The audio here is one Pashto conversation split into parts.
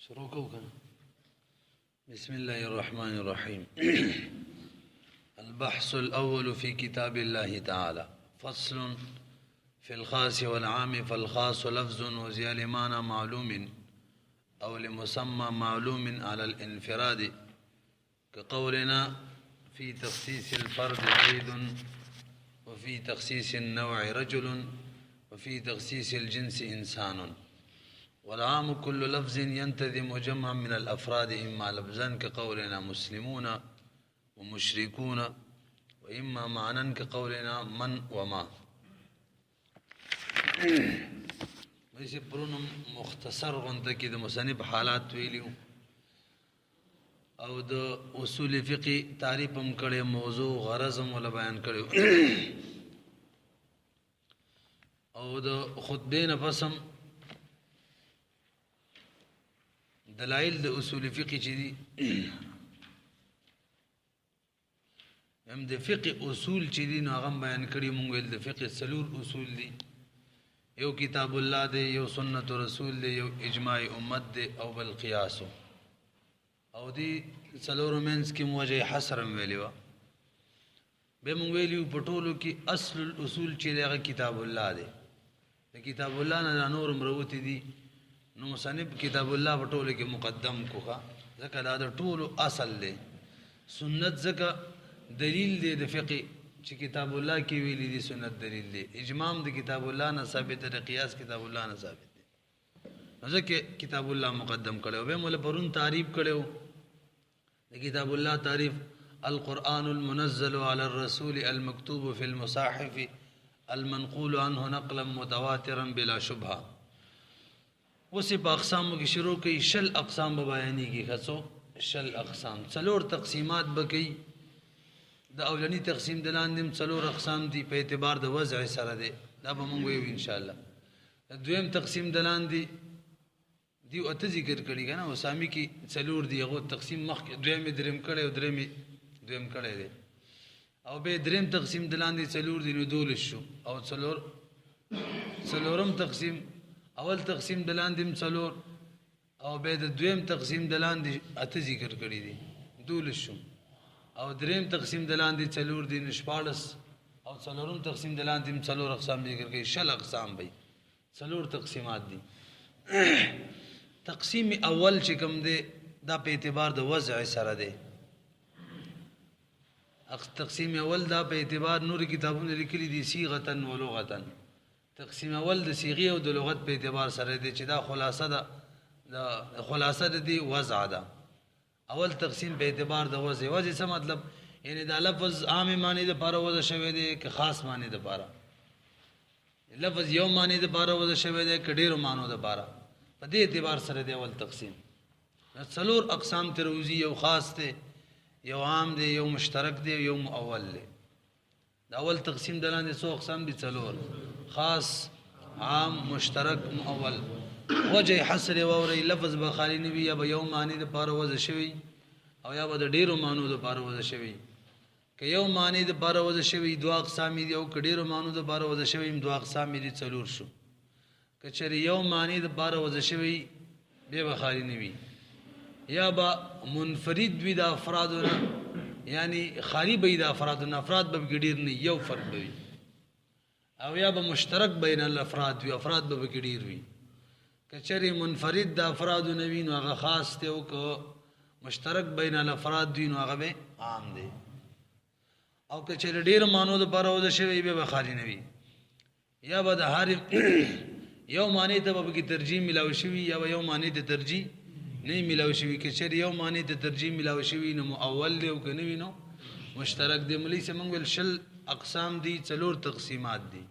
شروع کو کنا بسم الله الرحمن الرحيم. البحث الأول في كتاب الله تعالى. فصل في الخاص والعام. فالخاص لفظ وزي لمعنى معلوم أو لمسمى معلوم على الانفراد، كقولنا في تخصيص الفرد زيد، وفي تخصيص النوع رجل، وفي تخصيص الجنس إنسان. والعام كل لفظ ينتظم جمعا من الأفراد، إما لفظا كقولنا مسلمون ومشركون، وإما معنى كقولنا من وما. ویسے پرون مختصر غنته کې د مصنف حالات ویلیو او د اصول فقه تعریف هم کړي، موضوع غرض هم ولا بیان کړي او د خطبه نفسم دلائل د اصول فقه چې دي هم د فقه اصول چې دي نو هغه بیان کړي. مونږ ول د فقه څلور اصول دي، یو کتاب الله دی، یو سنت رسول دی، یو اجماع امت دی، او بل قیاس. او دی څلور مینس کې موجه حصر ویلی و به مونږ ویلیو پټولو کې اصل الاصول چې دغه کتاب الله دی. د کتاب الله نه نور مروتی دي، نو مصنف کتاب الله پټولو کې مقدم کوخه ځکه دا د ټولو اصل دی. سنت ځکه دلیل دی د فقه چې کتاب الله کې ویلي دي، سنت دلیل دی. اجماع د کتاب الله نه ثابت دی، قیاس کتاب الله نه ثابت دی، نو ځکه کتاب الله مقدم کړو. به مولا پرون تعریف کړو د کتاب الله تعریف: القرآن المنزل على الرسول المكتوب في المصاحف المنقول عنه نقلا متواترا بلا شبهه. وسی په اقسامو کې شروع کوي، شل اقسام به بیانېږي. خاصو شل اقسام، څلور تقسیمات به کوي. د اولنی تقسیم د لاندې څلور اقسام دي په اعتبار د وضع سره دی، دا به مونږ ویو ان شاء الله. دویم تقسیم د لاندې دی او ته ذکر کړي کنه، اسامی کې څلور دی، هغه تقسیم مخکې دویم دریم کړي او دریم دویم کړي دی، او به دریم تقسیم د لاندې څلور دی نو دول شو. او څلورم تقسیم اول تقسیم د لاندې څلور، او به د دویم تقسیم د لاندې اته ذکر کړي دي، دول شو. او دریم تقسیم د لاندې څلور دي نشپاړس، او څلورم تقسیم د لاندې څلور اقسام ذکر کړي، شل اقسام به څلور تقسیمات دي. تقسیم اول چې کوم دی دا په اعتبار د وضع سره دی. تقسیم اول دا په اعتبار نور کتابونه لیکلي دي صيغه و لغه. تقسیم اول د صيغه او د لغت په اعتبار سره دی چې دا خلاصه ده، دا خلاصه ده دی وضع ده. اول تقسیم په اعتبار د وضع. وضع څه مطلب؟ یعنی دا لفظ عام معنی د پاره وضع شوی دی که خاص معنی د پاره؟ لفظ یو معنی د پاره وضع شوی دی که ډیرو معنی د پاره؟ په دې اعتبار سره دی اول تقسیم. څلور اقسام تروزی، یو خاص دی، یو عام دی، یو مشترک دی، یو مؤول دی. دا اول تقسیم د لاندې څو اقسام دي؟ څلور: خاص، عام، مشترک، مؤول. وجه حصر ووري لفظ به خالی نوی، یا به یو معنی د پاره وضع شوی او یا به د ډیرو معنی د پاره وضع شوی. که یو معنی د پاره وضع شوی دوه اقسام دي، او که ډیرو معنی د پاره وضع شوی دوه اقسام دي، څلور شو. که چېرې یو معنی د پاره وضع شوی بیا به خالی نوی، یا به منفرد وي د افرادونه، یعنی خالی به د افرادونه، افراد به ډیر نه، یو فرد به وي. او یا به مشترک بین الافراد وي، افراد به ډیر وي. کچری منفرد د افراد نوی نو هغه خاص دی، او که مشترک بین الافراد دی نو هغه به عام دی. او کچری ډیر مانو د پاره وځ شوی به خالی نوی، یا به د هر یو معنی ته به کی ترجیح ملاوي شوی، یا یو معنی ته ترجیح نه ملاوي شوی. کچری یو معنی ته ترجیح ملاوي شوی نو اول دی، او کنه وینو مشترک دی. ملي سمنګل شل اقسام دي، څلور تقسیمات دي.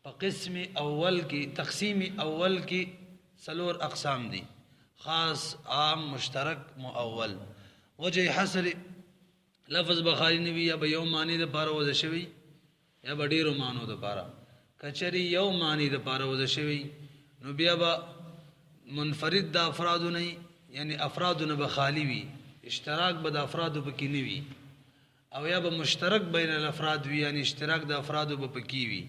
په قسم اول کې تقسیم اول کې څلور اقسام دي: خاص، عام، مشترک، مؤول. وجه حصر لفظ بخاری نوی، یا به یو معنی د پاره وځ شوی، یا به ډیرو معنی د پاره. کچری یو معنی د پاره وځ شوی نو بیا به منفرد د افراد نه، یعنی افراد نه به خالی وي، اشتراک به د افراد پکې نه وي. او یا به مشترک بین الافراد وي، یعنی اشتراک د افراد په پکې وي.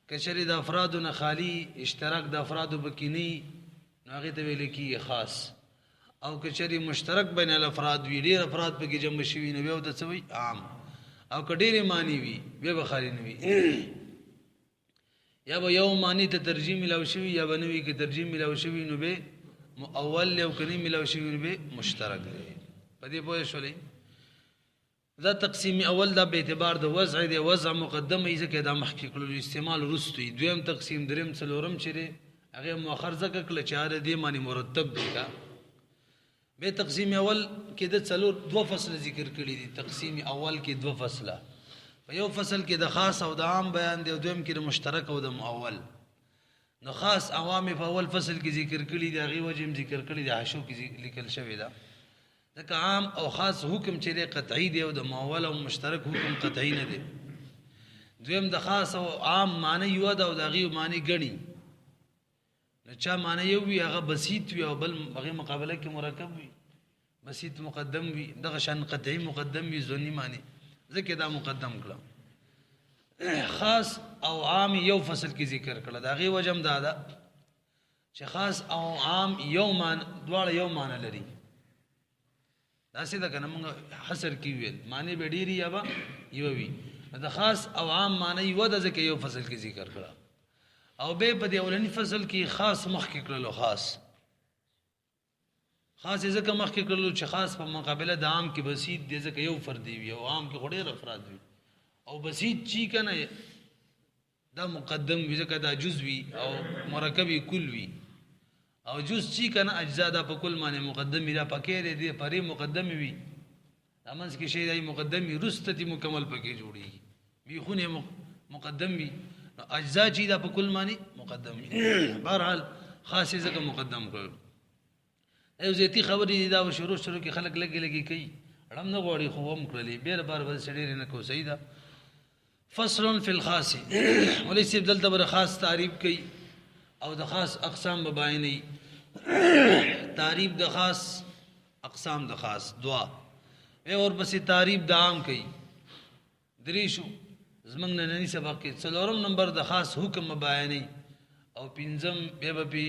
کچری د افراد نه خالی، اشتراک د افراد پکې نه، نو هغه ته ویل کېږي خاص. او کچری مشترک بین الافراد وی ډیر افراد پکې جمع شوي نو بیا د څه وی عام او کډیر معنی وی بیا بخاری نه وی یا به یو معنی ته ترجمه ملاو شوی یا بنوي کې ترجمه ملاو شوی نو به اول یو کني ملاو شوی نو به مشترک دی په دې پوه شولې دا تقسیم اول دا به اعتبار د وضع دی وضع مقدمه یې ځکه دا مخکې کړلو استعمال وروستوي دویم تقسیم دریم څلورم چیرې هغه مؤخر ځکه کله چې هر دې معنی مرتب دی کا به تقسیم اول کې د څلور دو فصل ذکر کړی دي تقسیم اول کې دو فصله په یو فصل کې د خاص او د عام بیان دی او دویم کې د مشترک او د مؤول نو خاص عوام په اول فصل کې ذکر کړی دی هغه وجه ذکر کړی دی حشو کې لیکل شوی دا ځکه عام او خاص حکم چې دی قطعی دی او د مؤول او مشترک حکم قطعی نه دی دویم د خاص او عام معنی یو دا او د هغه معنی غني نو چا معنی یو وی هغه بسيط وی او بل هغه مقابله کې مرکب وی بسيط مقدم وی دغه شان قطعی مقدم وی ځونی معنی ځکه دا مقدم کړه خاص او عام یو فصل کې ذکر کړه دا غي وجم دا ده چې خاص او عام یو مان دواړه یو مان لري دا څه ده کنه موږ حصر کې ویل معنی به ډیری یا با یو وی دا خاص او عام معنی یو ده ځکه یو فصل کې ذکر کړه او به په دې اولنی فصل کې خاص مخ کې کړلو خاص ځکه مخ کې کړلو چې خاص په مقابله د عام کې بسيط دی ځکه یو فرد دی او عام کې ډېر افراد وي او بسيط چی کنه دا مقدم وي ځکه دا جزوي او مرکبي کل وي او جز چی کنه اجزا دا په کل معنی مقدم دا پکې دی پرې مقدم وي امنس کې شی دی مقدم رستتی مکمل پکې جوړي وي خونه مقدم وي اجزا چی دا په کل معنی مقدم وي بهرحال خاص ځکه مقدم کړو ایو زیتی خبرې دي دا شروع کې خلک لګي کوي اړم نه غوړي خو هم کړلې بیر بار بل سړي نه کو صحیح ده فصل فی الخاص ولې سیب دلته بر خاص تعریف کوي او د خاص اقسام به بیانې تعریف د خاص اقسام د خاص دعا اور پسې تعریف د عام کوي دریشو زمنګ نننی سبق کې څلورم نمبر د خاص حکم بیانې او پنځم به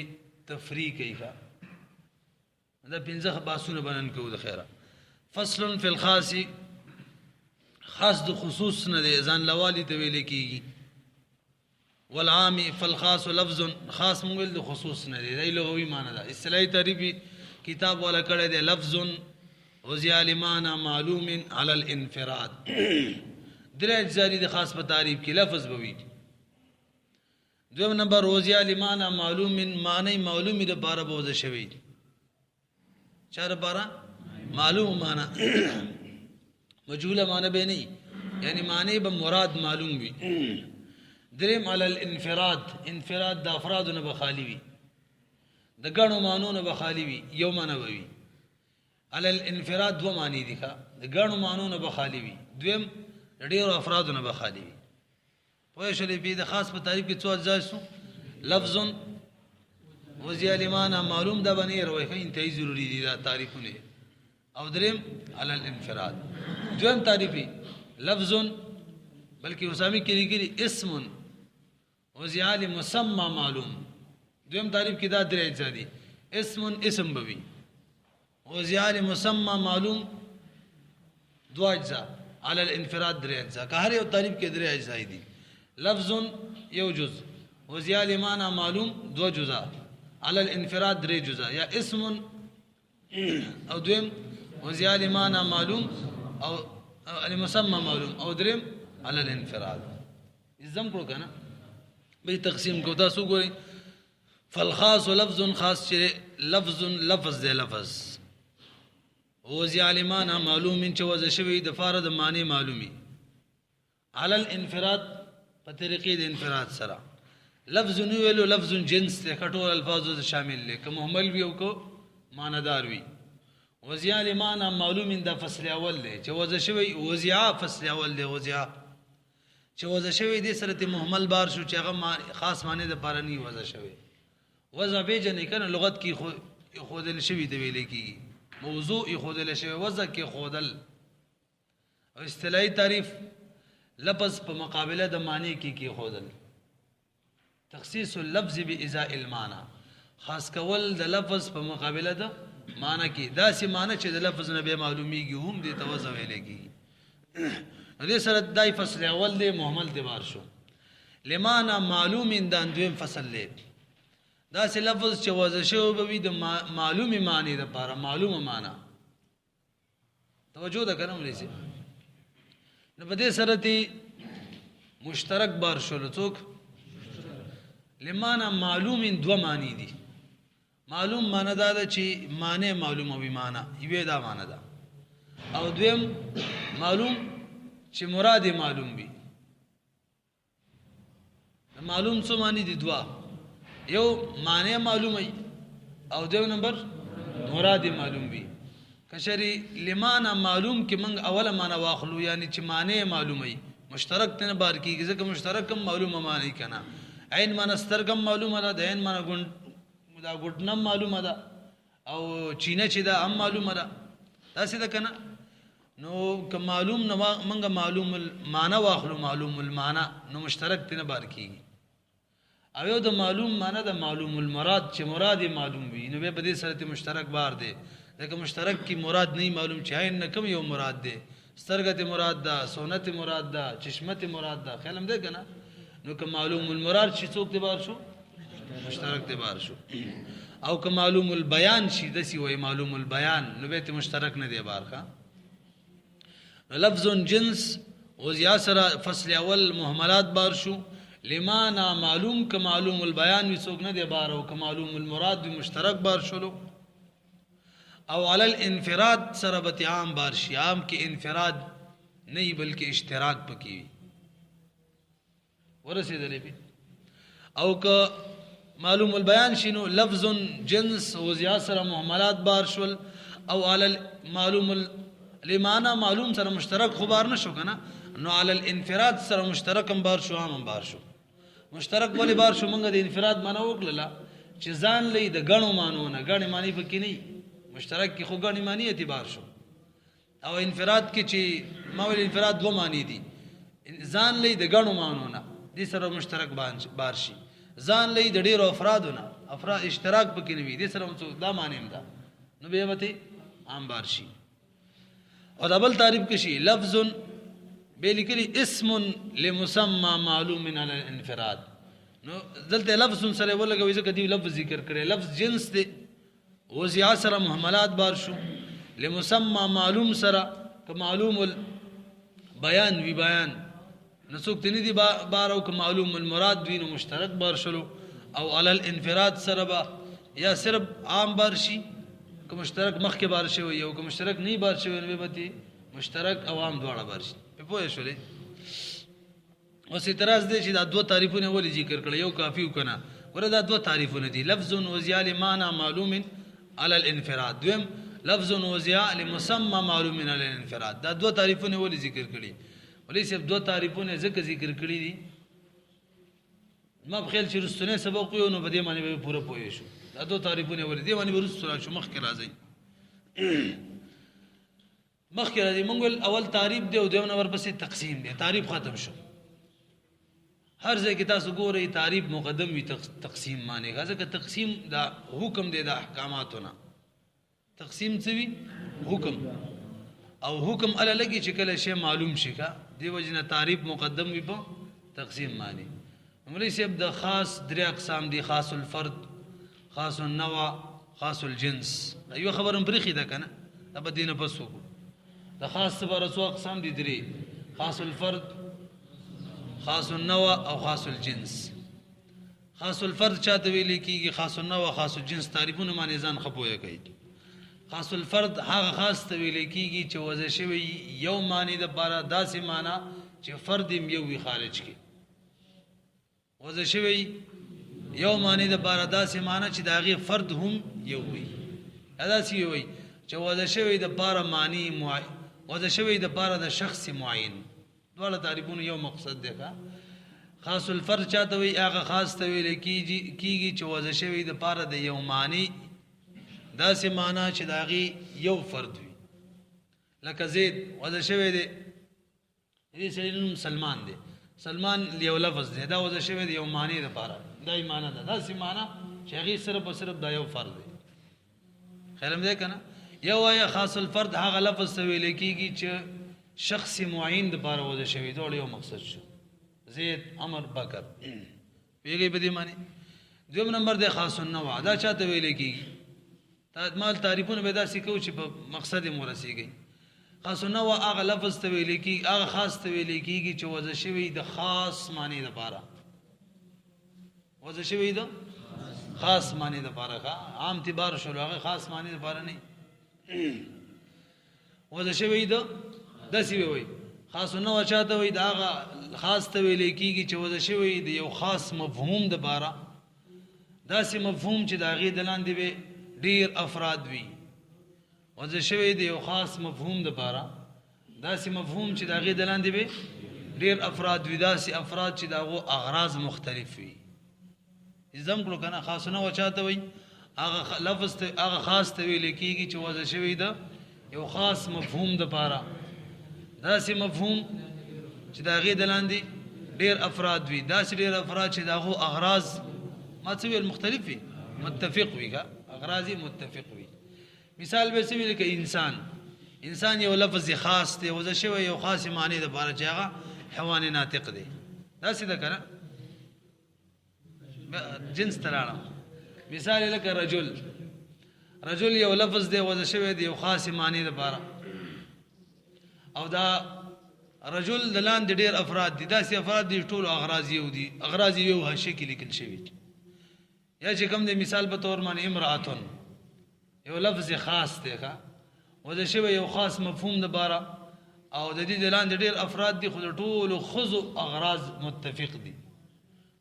تفریق کوي دا پنځه باسونه بیان کوو د خیره فصل فی الخاص خاص د خصوص نه دی ځان لوالی ته ویل کیږي والعام فالخاص لفظ خاص مونږ د خصوص نه دی دی لغوي معنی ده اصطلاحي تعریف کتاب والا کړه دی لفظ وزیا لمعنى معلوم على الانفراد درې اجزا د خاص په تعریف کې لفظ بوي دویم نمبر وزیا لمعنى معلوم معنی معلومی د بار بوزه شوی چار بارہ معلوم معنی مجهول معنی به نہیں یعنی معنی به مراد معلوم بھی درم علی الانفراد انفراد د افراد نه بخالی وی د غنو معنی نه بخالی وی یو معنی وی علی الانفراد دو معنی دي د غنو معنی نه بخالی وی دویم ډیرو افراد نه بخالی وی په شری په د خاص په تعریف کې څو اجزا سو لفظ وزیا لمعنى معلوم دا بنی روي انتهایی ضروری دي دا تعریفونه او دریم علی الانفراد دویم تعریفی لفظ بلکہ اسامی کی لکھی اسم وزیا لمسمى معلوم دویم تعریف کی دا درې اجزا دي اسم بوي وزیا لمسمى معلوم دو اجزا علی الانفراد درې اجزا که هر یو تعریف کې درې اجزا دي لفظ یو جز وزیا لمعنى معلوم دو جزء على الانفراد درې جزء یا اسم او دویم وزیا لمعنى معلوم او المسمى معلوم او دریم على الانفراد ازم کړو کنه به تقسیم کو تاسو ګورئ فالخاص لفظ خاص چې لفظ دی لفظ وزیا لمعنى معلوم چې وځ شوی د فارد معنی معلومی على الانفراد په طریقې د انفراد سره لفظ نو ویلو لفظ جنس ته کټول الفاظو شامل لے که محمل وی او کو معنی دار وی وزیا لمعنى معلوم د فصل اول له چې وځ شوی وزیا فصل اول له وزیا چې وځ شوی د سره محمل بار شو چې هغه خاص معنی د پاره نه وځ شوی وځ به جن کنه لغت کې خودل شوی د ویل کی موضوع خودل شوی وځ کې خودل او اصطلاحي تعریف لفظ په مقابله د معنی کې خودل تخصیص اللفظ بإزاء المعنى خاص کول د لفظ په مقابله د معنی کې داسې معنی چې د لفظ نه به معلومیږي هم دې ته وضع ویل کېږي. دې سره دای فصل اول دی محمل اعتبار شو. لمانا معلوم دا دویم فصل دی. داسې لفظ چې وضع شوی به وي د معلومې معنی دپاره، معلومه معنی. توجه ده که نه مولوي صاحب؟ نو په دې سره دې مشترک بار شولو. څوک؟ لمانا معلوم دوه معنی دي. معلوم معنی دا ده چې معنی معلومه وي، معنی یوې دا معنی ده. او دویم معلوم چې مراد معلوم وي. معلوم څو معنی دي؟ دوه. یو معنی معلوم وي او دویم نمبر مراد معلوم وي. کشری لمانا معلوم کې موږ اوله معنی واخلو، یعنی چې معنی معلوم وي، مشترک تنه بار کیږي، ځکه مشترک هم معلومه معنی کنه. عین معنی سترګم معلومه ده، د عین معنی ګوند دا ګټنم معلومه ده، او چینه چې دا هم معلومه ده. داسې ده کنه. نو که معلوم نه موږ معلوم المعنی واخلو، معلوم المعنی، نو مشترک تنه بار کیږي. او یو د معلوم معنی د معلوم المراد چې مراد معلوم وي، نو به په دې سره مشترک بار دی. ځکه مشترک کی مراد نه معلوم چې عین نه کوم یو مراد دی، سترګه مراد ده، سونت مراد ده، چشمت مراد ده، خیال هم ده کنه. نو که معلوم المراد شي څوک دی بار شو؟ مشترک دی بار شو. او که معلوم البیان شي دسی وای معلوم البیان، نو به مشترک نه دی بار ښه. لفظ جنس وزیا سره فصل اول محملات بار شو. لمانا معلوم که معلوم البیان وی څوک نه دی بار، او که معلوم المراد وی مشترک بار شلو. او علی الانفراد سره به عام بار شي. عام کې انفراد نه بلکې اشتراک پکې وي. ورسېدلې پی. او که معلوم البیان شنو لفظ جنس وزیا سره محملات بار شول. او علی معلوم لمانا معلوم سره مشترک خو بار نشو کنه، نو علی الانفراد سره مشترک هم بار شو، عام هم بار شو. مشترک ولی بار شو؟ منګه د انفراد معنا وکړه چې ځان لې د غنو مانو نه، غنی معنی پکې نه. مشترک کی خو غنی معنی اعتبار شو. او انفراد کې چې مول انفراد دو معنی دي، ځان لې د غنو مانو نه، دې سره مشترک بار شي. ځان لې د ډیرو افرادو نه، افراد اشتراک پکې نه وي، دې سره دا معنی هم ده، نو به وته عام بار شي. او دبل تعریف کې شي لفظ بلیکلی اسم لمسمى معلوم علی الانفراد. نو دلته لفظ سره ولګوي ځکه دی لفظ ذکر کړي. لفظ جنس دی وزیا سره محملات بار شو. لمسمى معلوم سره که معلوم البیان وی بیان نسوک تنی دی بار، او که معلوم المراد وی نو مشترک بار شلو. او علی الانفراد سره با یا صرف عام بار شي، که مشترک مخ کې بار شي، او که مشترک نه بار شي، نو به مشترک او عام دواړه بار شي. په پوه شولې؟ اوس اعتراض دی چې دا دوه تعریفونه ولې ذکر کړل؟ یو کافی وکنه. ورته دا دوه تعریفونه دي، لفظ وزیا لمعنى معلوم علی الانفراد، دویم لفظ وزیا لمسمى معلوم علی الانفراد. دا دوه تعریفونه ولې ذکر کړي؟ ولې صرف دوه تعریفونه ځکه ذکر کړي دي؟ ما په خیال چې رستونه سبق یو نو په دې معنی به پوره پوه شو. دا دوه تعریفونه ولې دي معنی ورسره شو؟ مخکې راځي مخکې راځي. مونږ اول تعریف دی او دویم نمبر پسې تقسیم دی. تعریف ختم شو. هر ځای کې تاسو ګورئ تعریف مقدم وي تقسیم معنی غا، ځکه تقسیم دا حکم دی د احکاماتونه. تقسیم څه وي؟ حکم. او حکم اله لګي چې کله شی معلوم شي کا، دی وجنه تعریف مقدم وي په تقسیم معنی. مولوی صاحب د خاص درې اقسام دي: خاص الفرد، خاص النوع، خاص الجنس. ایو خبرم پرېخي ده کنه، اب دینه پسو د خاص سره څو اقسام دي؟ درې: خاص الفرد، خاص النوع او خاص الجنس. خاص الفرد چاته ویل کیږي؟ خاص النوع، خاص الجنس تعریفونه معنی ځان خپويه کوي. خاص الفرد هغه خاص ته ویل کیږي چې وضع شوی یو معنی د بارا داسې معنی چې فرد یو وی خارج کی. وضع شوی یو معنی د بارا داسې معنی چې داغه فرد هم یو وی. ادا سی وی چې وضع شوی د بارا معنی معین، وضع شوی د بارا د شخص معین. دواړه تعریفونه یو مقصد دی. خاص الفرد چاته وی هغه خاص ته ویل کیږي چې وضع شوی د بارا د یو معنی داسې معنی چې داغي یو فرد وي. لکه زید وضع شوی دی، دې سړي نوم سلمان دی. سلمان یو لفظ دی، دا وضع شوی دی یو معنی د بارا، دای معنی ده داسې معنی چې هغه صرف او صرف دا یو فرد دی. خیرم دې کنه یو آیا خاص الفرد هغه لفظ ته ویل کیږي چې شخص معین د پاره وځي شوی دا یو مقصد شو زید عمر بکر پیږي په دې معنی دویم نمبر د خاص النوع دا چاته ویل کیږي تا مال تعریفونه به دا سکو چې په مقصد مرسیږي خاص النوع هغه لفظ ته ویل کیږي هغه خاص ته ویل کیږي چې وځي شوی د خاص معنی د پاره وځي شوی د خاص معنی د پاره عام اعتبار شو هغه خاص معنی د پاره نه وځي شوی د دسی وي خاص النوع چاته وي دا هغه خاص ته ویل کیږي چې وځي شوی د یو خاص مفهوم د پاره داسې مفهوم چې د هغې د لاندې به ډېر افراد وي وضع شوی د یو خاص مفهوم دپاره داسې مفهوم چې د هغې د لاندې به ډېر افراد وي داسې افراد چې د هغو اغراض مختلف وي زم کړو که نه خاصونه و چاته وي هغه لفظ هغه خاص ته ویل کېږي چې وضع شوی د یو خاص مفهوم دپاره داسې مفهوم چې د هغې د لاندې ډېر افراد وي داسې ډېر افراد چې د هغو اغراض ما څه ویل مختلف وي متفق وي که اغراض متفق وي مثال به څه وي لکه انسان یو لفظ خاص دی وضع شوی یو خاص معنی دپاره چې هغه حیوان ناطق دی داسې ده که نه جنس ته لاړم مثال یې لکه رجل یو لفظ دی وضع شوی دی یو خاص معنی دپاره او دا رجل د لاندې ډېر افراد دي داسې افراد دي ټولو اغراض یو دي اغراض یو حاشیه کې لیکل شوي یا چې کوم دی مثال په طور باندې امرأتون یو لفظ خاص دی ښه وضع شوی یو خاص مفهوم دپاره او د دې د لاندې ډېر افراد دي خو د ټولو ښځو اغراض متفق دي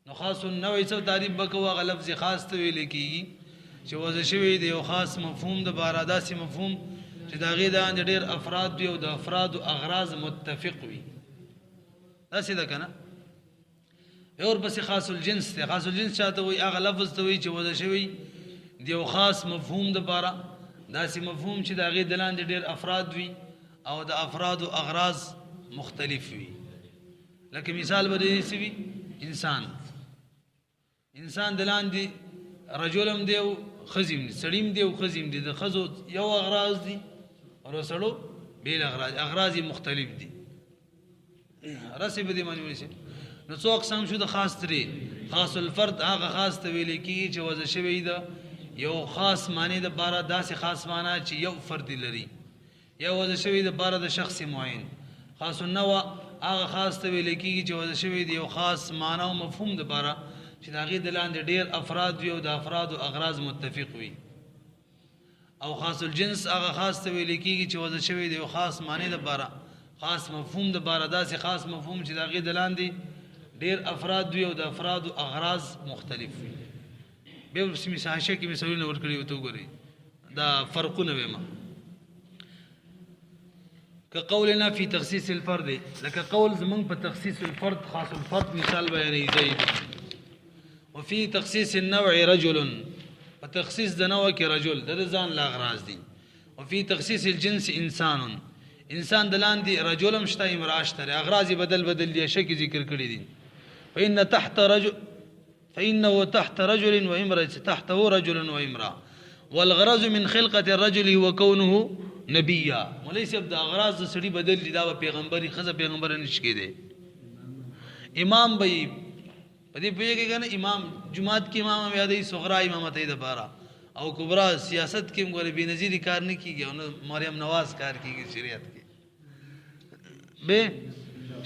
نو خاص النوع څه تعریف به کوو هغه لفظ خاص ته ویل کېږي چې وضع شوی د یو خاص مفهوم دپاره داسې مفهوم چې د هغې د لاندې ډېر افراد وي او د افرادو اغراض متفق وي داسې ده که نه یو ورپسې خاص الجنس دی خاص الجنس چاته وایي هغه لفظ ته وایي چې وضع شوی د یو خاص مفهوم دپاره داسې مفهوم چې د هغې د لاندې ډېر افراد وي او د افرادو اغراض مختلف وي لکه مثال به د دې څه وي انسان د لاندې رجل هم دی او ښځې هم دي سړي هم دي او ښځې هم دي د ښځو یو اغراض دي او د سړو بېل اغراض یې مختلف دي رسې به دې باندې ونیسئ نو څو اقسام شو د خاص ترې خاص الفرد هغه خاص ته ویل کېږي چې وضع شوی ده یو خاص معنی دپاره داسې خاص معنی چې یو فرد لري یا وضع شوی دپاره د شخص معین خاص النوع هغه خاص ته ویل کېږي چې وضع شوی د یو خاص معنی او مفهوم دپاره چې د هغې د لاندې ډېر افراد وي او د افرادو اغراض متفق وي او خاص الجنس هغه خاص ته ویل کېږي چې وضع شوی د یو خاص معنی دپاره خاص مفهوم دپاره داسې خاص مفهوم چې د هغې د لاندې ډېر افراد وي او د افرادو اغراض مختلف وي بیا ورپسې حاشیه کې مثالونه ورکړي ورته وګورئ دا فرقونه ویمه که قولنا فی تخصیص الفرد لکه قول زمونږ په تخصیص الفرد خاص الفرد مثال بیانوي زید وفي تخصيص النوع رجل وتخصيص د نوع کې رجل د ځان لا اغراض دي وفي تخصيص الجنس انسان د لاندې رجل هم شته امرأه شته اغراض بدل دي شکل ذکر کړی دي فإنه تحت رجل وامرأة تحته رجل وامرأة والغرض من خلقة الرجل وكونه نبيا وليس د اغراض سړي بدل دي دا پیغمبري خزه پیغمبر نشي کېده امام به په دې پوهېږي که نه امام جماعت کې امام هم یادوي صغرا امامتۍ دپاره او کبرا سیاست کې هم ګورې بېنظیري کار نه کېږي او نه مریم نواز کار کېږي شریعت کې به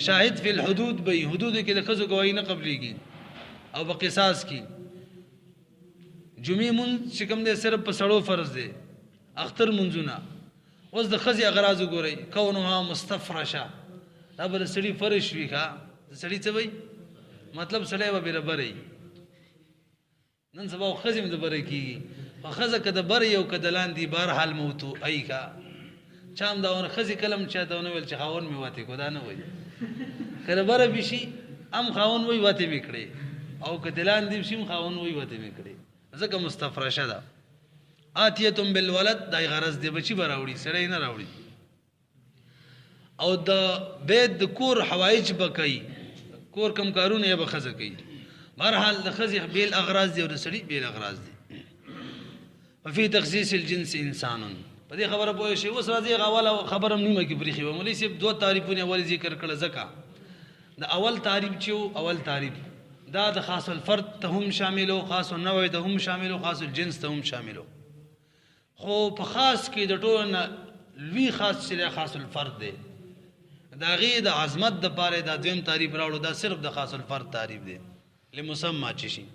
شاهد فی الحدود به حدودو کې د ښځو ګواهي نه قبلېږي او په قصاص کې جمعې مونځ چې کوم دی صرف په سړو فرض دی اختر مونځونه اوس د ښځې اغراض وګورئ کونها مستفرشه دا به د سړي فرش وي ښه د سړي څه وایي مطلب سړی به بېره بری نن سبا ښځې هم د بره کېږي خو ښځه که د بره یو که د لاندې بهرحال موتو ای کا چا هم دا ونه ښځې کله هم چاته ونه ویل چې خاوند مې وتې کو دا نه وایي که د بره بشي هم خاوند وایي وتې مې کړې او که د لاندې بشي هم خاوند وایي وتې مې کړې ځکه مستفرشه ده آتیتم بالولد دا غرض دی بچي به راوړي سړی نه راوړي او د بیت د کور حوایج به کوي کور کم کارونه یې به ښځه کوي بهرحال د ښځې بېل اغراض دي او د سړي بېل اغراض دي وفي تخصيص الجنس انسان. په دې خبره پوه شي. اوس راځي غواله خبرم نیمه کې پریخي و مولوی صاحب دوه تعریفونه اول ذکر کړل. زکه د اول تعریف چې اول تعریف دا د خاص الفرد ته هم شاملو، خاص النوع ته هم شاملو، خاص الجنس ته هم شاملو. خو په خاص کې د ټول نه لوی خاص چې خاص الفرد دی، دا غي د عظمت د پاره دا دویم تعریف راوړو. دا صرف د خاص الفرد تعریف دی لمسمى چې شي.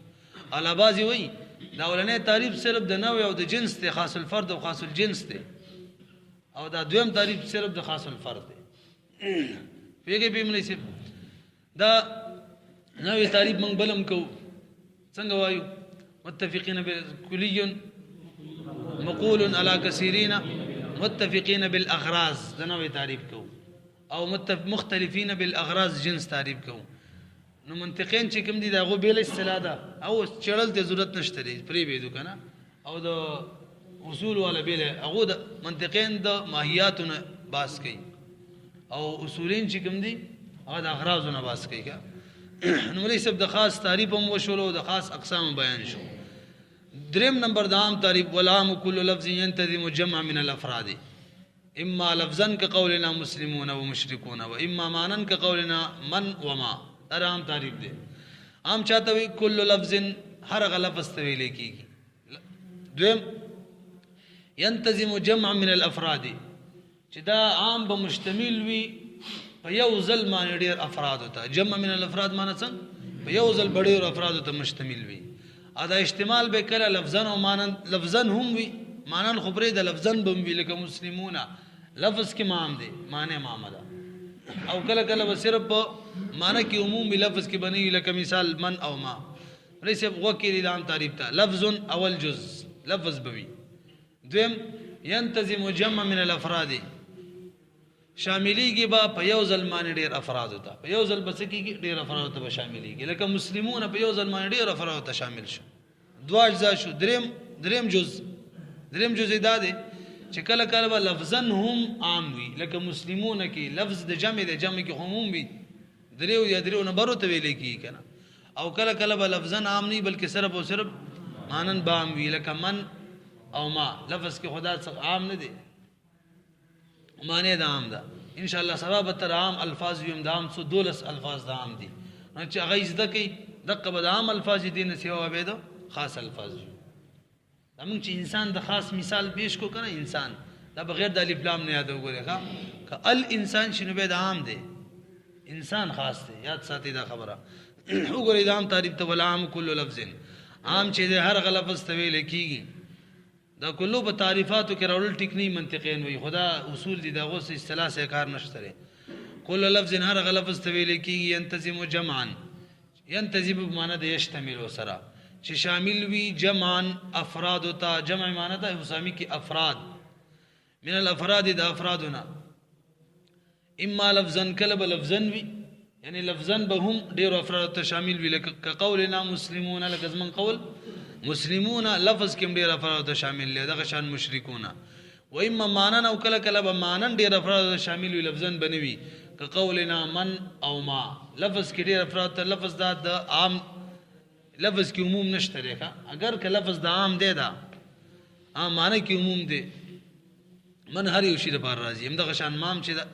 الابازي وای دا ولنې تعریف صرف د نوع او د جنس ته، خاص الفرد او خاص الجنس ته، او دا دویم تعریف صرف د خاص الفرد دی. پیګه به ملي صاحب دا نوې تعریف موږ بلم کو څنګه وایو؟ متفقین بالکلی مقول على كثيرين متفقین بالاغراض، دا نوې تعریف کو. او مختلفین بالاغراض جنس تعریف کو. نو منطقین چې کوم دي دا غو بیل اصطلاح ده او چړل ته ضرورت نشته دی پری وېدو کنه. او د اصول ولا بیل هغه د منطقین د ماهیاتونه باس کوي، او اصولین چې کوم دي هغه د اغراضونه باس کوي. نو مولوی صاحب د خاص تعریف هم وشولو، د خاص اقسام بیان شو. دریم نمبر د عام تعریف والعام كل لفظ ينتظم جمع من الافراد اما لفظا كقولنا مسلمون ومشركون واما معنى كقولنا من وما. دا عام تعریف دی. عام چاته وی کل لفظ هر غ لفظ ته ویل کیږي. دویم ينتظم جمع من الافراد چې دا عام به مشتمل وي په یو ځل باندې ډېر افراد ته. جمع من الافراد معنی څنګه؟ په یو ځل ډېر افراد ته مشتمل وي. دا احتمال به کله لفظن او معنی لفظن هم وي، معنی خبره د لفظن به وي لکه مسلمون لفظ کې مام دی معنی معامله، او کله کله به صرف معنی کې عمومي لفظ کې بنوي لکه مثال من او ما. ليس وکیل عام تعریف ته لفظ اول جز لفظ بوي. دویم ينتظم جمع من الافراد شامليږي با په یو ځل باندې ډېر افراد ته، په یو ځل بس کې ډېر افراد ته شامليږي لکه مسلمون په یو ځل باندې ډېر افراد ته شامل شو. دوا اجزا شو. دریم جز دا دی چې کله کله به لفظا هم عام وي لکه مسلمون کې لفظ د جمع کې عموم وي، دریو نمبرو ته ویل کیږي کنه. او کله کله به لفظا عام نه بلکې صرف او صرف مانن با عام وي لکه من او ما. لفظ کې خدا څخه عام نه دی، معنی دا عام ده. ان شاء الله سبب تر عام الفاظ یم د عام 12 الفاظ د عام دي چې هغه زده کوي دغه به عام الفاظ دي نه سیوا به د خاص الفاظ. زمونږ چې انسان د خاص مثال پیش کو کنه، انسان دا بغیر د الف لام نه یاد وګورئ ښا ک ال انسان شنو به د عام دی، انسان خاص دی، یاد ساتي دا خبره. وګورئ د عام تعریف ته والعام كل لفظ، عام چې د هر لفظ ته ویل کیږي. دا کلو په تعریفاتو کې راول ټیکنی منطقین وي، خدا اصول دي دغه څه اصطلاح سره کار نشته. کل لفظ هر لفظ ته ویل کیږي ينتظم جمعا، ينتظم بمعنی د یشتمل سره چې شامل وي جمعا افراد ته. جمع معنی ته اسامی کې افراد من الافراد د افرادنا. اما لفظا کلب لفظا وي یعنی لفظا به هم ډیر افراد ته شامل وي لکه قولنا مسلمون، لکه زمون قول مسلمون لفظ کې ډیر افراد ته شامل دي دغه شان مشرکون. و اما معنی او کله کله به معنی ډیر افراد ته شامل وي لفظا بنوي که قولنا من او ما. لفظ کې ډیر افراد ته لفظ د عام لفظ کی عموم نشته ریکا، اگر که لفظ دا عام دی دا عام معنی کی عموم دی. من هر یو شی د بار راځي هم دغه شان مام چې دا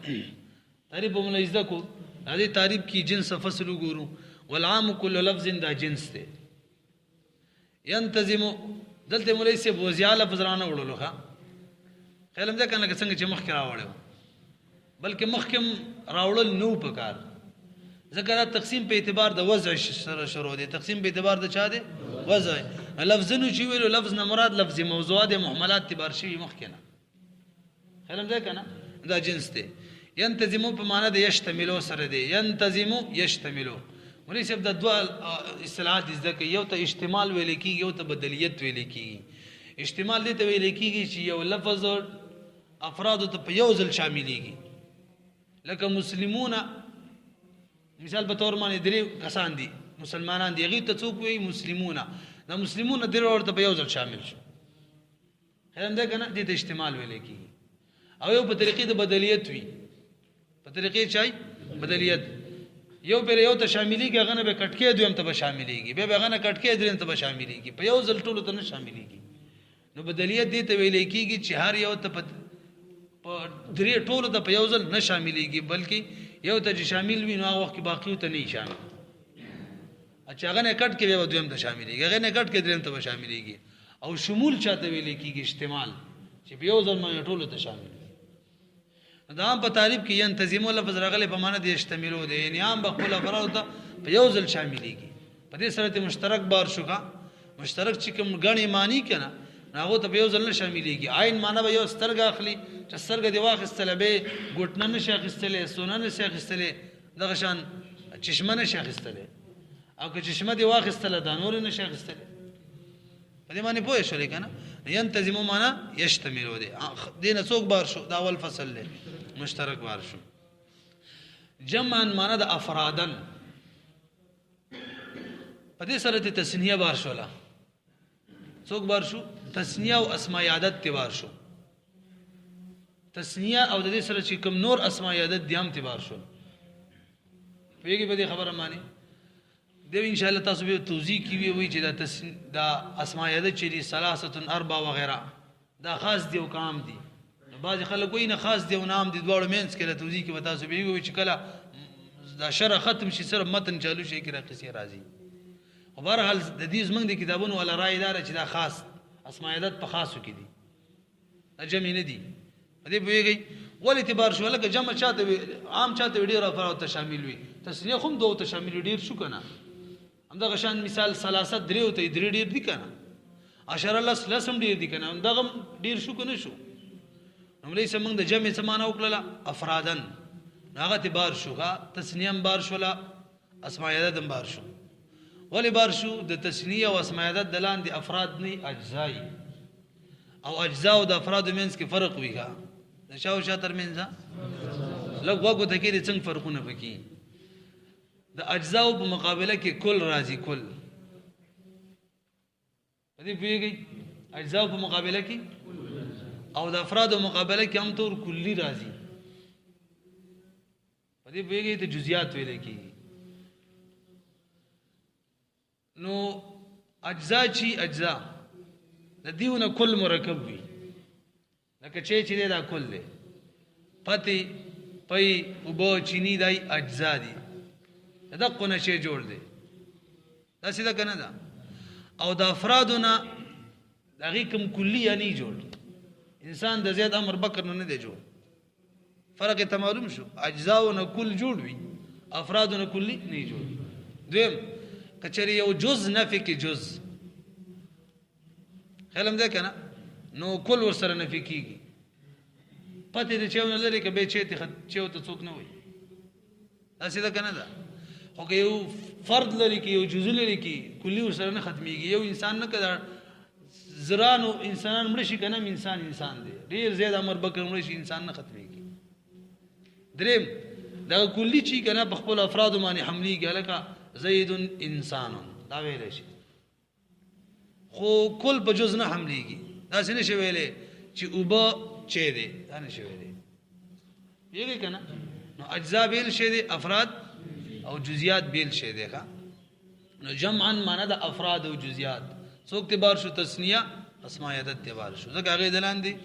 تعریف موږ لږ کو دا دی تعریف کی جنس فصل وګورو. والعام كل لفظ دا جنس دی. ينتظم دلته مولوی سے بوزیا لفظ رانه وړلو ښا خیالم ده کنه څنګه چې مخ کرا وړو بلکې مخکم راوړل نو پکار. ذکر تقسیم په اعتبار د وضع سره شروع دي، تقسیم په اعتبار د چا دي وضع. لفظونو چې ویلو لفظ نه مراد لفظ موضوعات محملات اعتبار شي مخکنه خیالم ده کنه دا جنس دی. ينتظمو په معنا د یشتملو سره دی. ينتظمو یشتملو مولوی صاحب د دوه اصطلاحات ذکر، یو ته اشتمال ویل کیږي یو ته بدلیت ویل کیږي. اشتمال دې ته ویل کیږي چې یو لفظ افراد ته په یو ځل شاملېږي لکه مسلمون مثال په تور باندې درې کسان دي مسلمانان دي، هغه ته څوک وي مسلمون، دا مسلمون درې ورته په یو ځل شامل شو خیال ده کنه دې ته اشتمال ویل کیږي. او یو په طریقې د بدلیت وي، په طریقې چای بدلیت یو پر یو ته شاملېږي هغه نه به کټکې دویم ته به شاملېږي به هغه نه کټکې دریم ته به شاملېږي په یو ځل ټولو ته نه شاملېږي. نو بدلیت دې ته ویل کېږي چې هر یو ته په درې ټولو ته په یو ځل نه شاملېږي، بلکې یو ته چې شامل وي نو هغه وخت کې باقیو ته نه شامل. چې هغه نه کټ کې بیا دویم ته شاملېږي، هغه نه کټ کې دریم ته شاملېږي. او شمول چاته ویل کېږي اشتمال، چې په یو ځل باندې ټولو ته شامل وي. دا هم په تعریف کې ينتظمو لفظ راغلی په معنا د یشتملو دی، یعنی عام بخپل افراد ته په یو ځل شاملېږي. په دې سره ته مشترک بار شو کا مشترک چې کوم غني معنی کنه هغه ته په یو ځل نه شاملېږي. عین معنا به یو سترګه اخلي چې سترګه دی واخستله به ګټنه نه شاخستله سونه نه شاخستله دغه شان چشمه نه شاخستله او که چشمه دی واخستله دا نور نه شاخستله. په دې معنی پوه شئ کنه ينتظم معنا يشتمل دی. دینه څوک بار شو دا اول فصل له مشترک بار شو. جمعا معنا د افرادن په دې سره ته تسنیه بار شولا. څوک بار شو؟ تسنیه او اسماء عادت تی بار شو. تسنیه او د دې سره چې کوم نور اسماء عادت دیام تی بار شو. پیږي په دې خبره معنی دی ان شاء الله تاسو به توضیح کیوي وي چې دا اسماء عادت چې دي ثلاثه اربع وغيرها دا خاص دی او کام دي. بعض خلک وایي نه خاص دی او نام دي دواړو مینس کې له توضیح کې به تاسو به وي چې کله دا شرح ختم شي سره متن چالو شي کې راقصي راځي. او بهرحال د دې زمنګ د کتابونو ولا رائے دار چې دا خاص اسماء عادت په خاصو کې دي جمع نه دي. دې بوېږي ول اعتبار شو لکه جمع چاته عام چاته ډیر افراد ته شامل وي، تسنیه هم دوه ته شامل ډیر شو کنه. همدغه شان مثال ثلاثه دریو ته درې ډیر دي کنه، عشر لسم ډیر دي کنه، همدغه ډیر شو کنه شو. نو لې سمنګ د جمع سمانه وکړه افرادن هغه اعتبار شو کا تسنیه بار شولا اسماء عادت بار شو. ولی بار شو د تسنیه او اسماء عادت دلان دي افراد نه اجزای او اجزا او د افراد مینس کې فرق وی کا د شاو شاتر مینځه لږ وګو ته کې څنګه فرقونه پکې. د اجزا په مقابله کې کل راځي کل دې پیږي اجزا په مقابله کې او د افراد په مقابله کې هم تور کلی راځي. دې پیږي ته جزئیات ویل کېږي. نو اجزا چی اجزا د دیونه کل مرکب وي لکه چې دا کل دی پتی پي وبو چینی دای اجزا دي دغه نه شی جوړ دی دا سیده کنه دا. او د افرادونه دغه کوم کلی نه جوړ. انسان د زید امر بکر نه دی جوړ. فرق ته معلوم شو اجزاونه کل جوړ وي افرادونه کلی نه جوړ. دویم کچری یو جز نفی کی جز خلم ده کنه نو کل ور سره نفی کیږي. پته دې چېو نه لري کې به چېو ته څوک نه وي اسی ده کنه دا. خو که یو فرد لري کې یو جزء لري کې کلی ور سره نه ختميږي. یو انسان نه کړه زرانو انسانان مړ شي کنه انسان دی ډیر زیات امر بکر مړ شي انسان نه ختميږي. دریم دا کلی چی کنه په خپل افراد باندې حمليږي لکه زید انسان دا ویل شي خو کل په جز نه حملېږي. دا څنګه شي ویلې چې اوبه چي دي دا نه شي ویلې یې کنه. نو اجزا بیل شي دي افراد او جزئیات بیل شي دي ښا. نو جمعا معنا د افراد او جزئیات څوک اعتبار شو تسنیه اسماء عادت اعتبار شو ځکه هغه دلان دي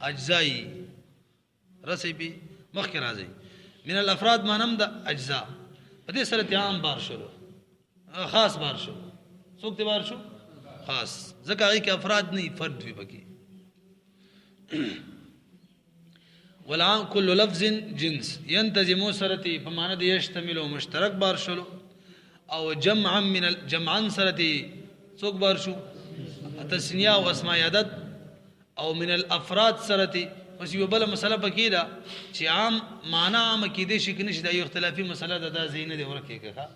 اجزای رسبي مخک راځي من الافراد مانم د اجزا په دې سره عام بار شو خاص بار شو څوک اعتبار شو خاص ځکه هغه کې افراد نه فرد وي بکی. والعام كل لفظ جنس ينتظم سرتي فمعنى دي يشتمل مشترك بار شلو او جمعا من الجمعا سرتي څوک بار شو تسنیه او اسماء عادت او من الافراد سرتي. بس یو بل مسله پکې ده چې عام معنا عام کې دي شي کنه چې دا یو اختلافي مسله ده زینه دی ورکه.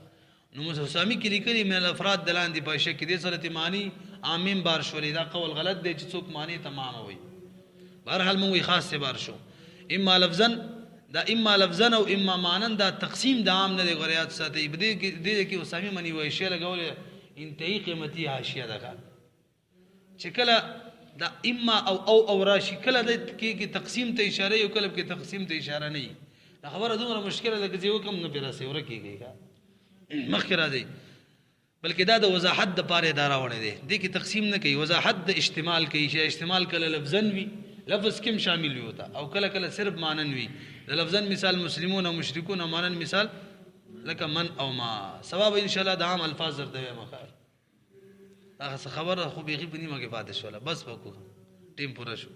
نو مسوسامی کې لیکلي من الافراد دلان دي په شک دي سره معنی عامین بار شولې دا قول غلط دی چې څوک معنی تمام وي. بهرحال موږ خاص سے بار شو اما لفظا دا اما لفظا او اما معنن دا تقسیم د عام نه غریات ساتي بده کې اسامي منی وای شی لګول انتهایی قیمتي حاشیه ده چې کله دا اما او راشي کله د کې تقسیم ته اشاره یو کله کې تقسیم ته اشاره نه خبره دومره مشکله ده چې یو کم نه پیراسه ورکیږي مخکې راځي بلکې دا د وضاحت د پاره اداره ونه دی دې کې تقسیم نه کوي وضاحت د استعمال کوي چې استعمال کله لفظن وي لفظ کم شامل وي ہوتا او کله کله صرف مانن وي د لفظن مثال مسلمون او مشرکون او مانن مثال لکه من او ما ثواب ان شاء الله د عام الفاظ درته مخار هغه خبره خو بيغي بني مګه پاتې شوله بس وکړو ټیم پوره شو